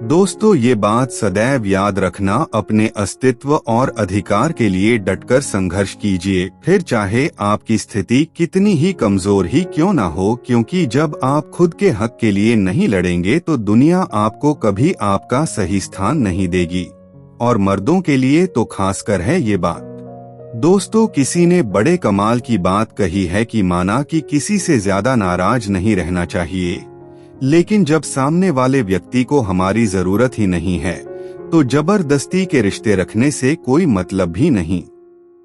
दोस्तों, ये बात सदैव याद रखना, अपने अस्तित्व और अधिकार के लिए डटकर संघर्ष कीजिए, फिर चाहे आपकी स्थिति कितनी ही कमजोर ही क्यों ना हो, क्योंकि जब आप खुद के हक के लिए नहीं लड़ेंगे तो दुनिया आपको कभी आपका सही स्थान नहीं देगी। और मर्दों के लिए तो खासकर है ये बात। दोस्तों, किसी ने बड़े कमाल की बात कही है कि माना कि किसी से ज्यादा नाराज नहीं रहना चाहिए, लेकिन जब सामने वाले व्यक्ति को हमारी जरूरत ही नहीं है तो जबरदस्ती के रिश्ते रखने से कोई मतलब भी नहीं।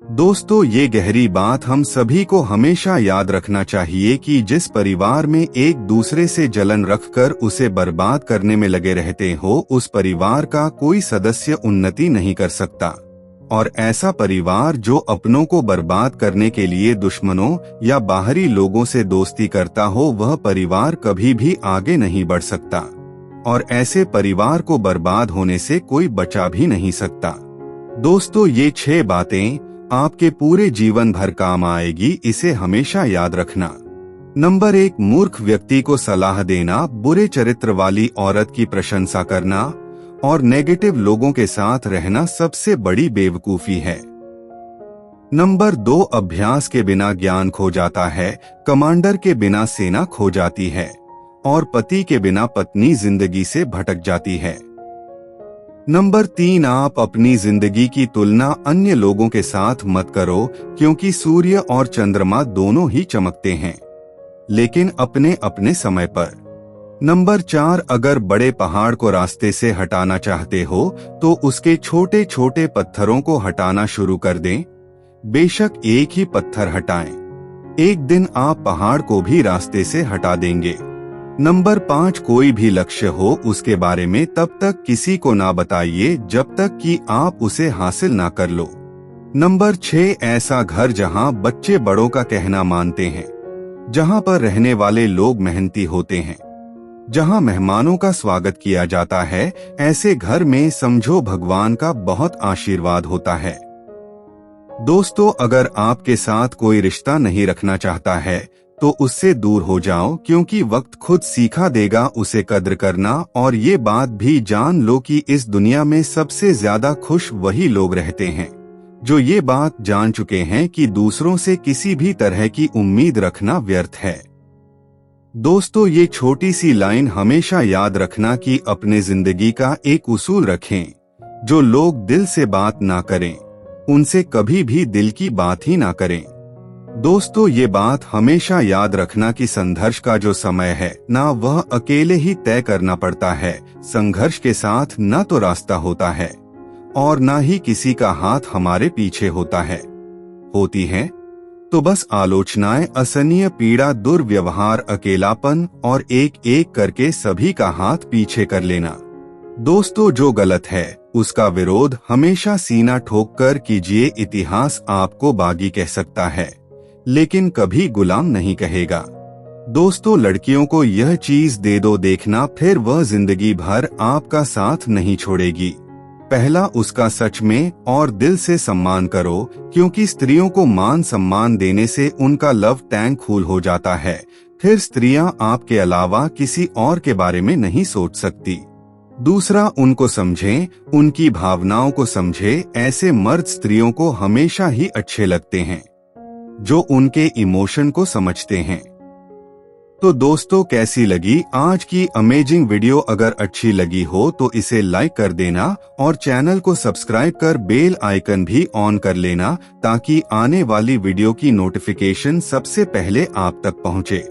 दोस्तों, ये गहरी बात हम सभी को हमेशा याद रखना चाहिए कि जिस परिवार में एक दूसरे से जलन रखकर उसे बर्बाद करने में लगे रहते हो, उस परिवार का कोई सदस्य उन्नति नहीं कर सकता। और ऐसा परिवार जो अपनों को बर्बाद करने के लिए दुश्मनों या बाहरी लोगों से दोस्ती करता हो, वह परिवार कभी भी आगे नहीं बढ़ सकता। और ऐसे परिवार को बर्बाद होने से कोई बचा भी नहीं सकता। दोस्तों, ये 6 बातें आपके पूरे जीवन भर काम आएगी, इसे हमेशा याद रखना। नंबर 1, मूर्ख व्यक्ति को सलाह देना, बुरे चरित्र वाली औरत की प्रशंसा करना और नेगेटिव लोगों के साथ रहना सबसे बड़ी बेवकूफी है। नंबर 2, अभ्यास के बिना ज्ञान खो जाता है, कमांडर के बिना सेना खो जाती है और पति के बिना पत्नी जिंदगी से भटक जाती है। नंबर 3, आप अपनी जिंदगी की तुलना अन्य लोगों के साथ मत करो, क्योंकि सूर्य और चंद्रमा दोनों ही चमकते हैं, लेकिन अपने अपने समय पर। नंबर 4, अगर बड़े पहाड़ को रास्ते से हटाना चाहते हो तो उसके छोटे छोटे पत्थरों को हटाना शुरू कर दें। बेशक एक ही पत्थर हटाएं, एक दिन आप पहाड़ को भी रास्ते से हटा देंगे। नंबर 5, कोई भी लक्ष्य हो उसके बारे में तब तक किसी को ना बताइए जब तक कि आप उसे हासिल ना कर लो। नंबर 6, ऐसा घर जहां बच्चे बड़ों का कहना मानते हैं, जहां पर रहने वाले लोग मेहनती होते हैं, जहां मेहमानों का स्वागत किया जाता है, ऐसे घर में समझो भगवान का बहुत आशीर्वाद होता है। दोस्तों, अगर आपके साथ कोई रिश्ता नहीं रखना चाहता है तो उससे दूर हो जाओ, क्योंकि वक्त खुद सीखा देगा उसे कद्र करना। और ये बात भी जान लो कि इस दुनिया में सबसे ज्यादा खुश वही लोग रहते हैं जो ये बात जान चुके हैं कि दूसरों से किसी भी तरह की उम्मीद रखना व्यर्थ है। दोस्तों, ये छोटी सी लाइन हमेशा याद रखना कि अपने जिंदगी का एक उसूल रखें, जो लोग दिल से बात ना करें उनसे कभी भी दिल की बात ही ना करें। दोस्तों, ये बात हमेशा याद रखना कि संघर्ष का जो समय है ना वह अकेले ही तय करना पड़ता है। संघर्ष के साथ न तो रास्ता होता है और न ही किसी का हाथ हमारे पीछे होती है तो बस आलोचनाएं, असहनीय पीड़ा, दुर्व्यवहार, अकेलापन और एक एक करके सभी का हाथ पीछे कर लेना। दोस्तों, जो गलत है उसका विरोध हमेशा सीना ठोक कर कीजिए। इतिहास आपको बागी कह सकता है लेकिन कभी गुलाम नहीं कहेगा। दोस्तों, लड़कियों को यह चीज दे दो देखना, फिर वह जिंदगी भर आपका साथ नहीं छोड़ेगी। पहला, उसका सच में और दिल से सम्मान करो, क्योंकि स्त्रियों को मान सम्मान देने से उनका लव टैंक फुल हो जाता है। फिर स्त्रियां आपके अलावा किसी और के बारे में नहीं सोच सकती। दूसरा, उनको समझें, उनकी भावनाओं को समझें। ऐसे मर्द स्त्रियों को हमेशा ही अच्छे लगते हैं जो उनके इमोशन को समझते हैं। तो दोस्तों, कैसी लगी आज की अमेजिंग वीडियो? अगर अच्छी लगी हो तो इसे लाइक कर देना और चैनल को सब्सक्राइब कर बेल आइकन भी ऑन कर लेना, ताकि आने वाली वीडियो की नोटिफिकेशन सबसे पहले आप तक पहुंचे।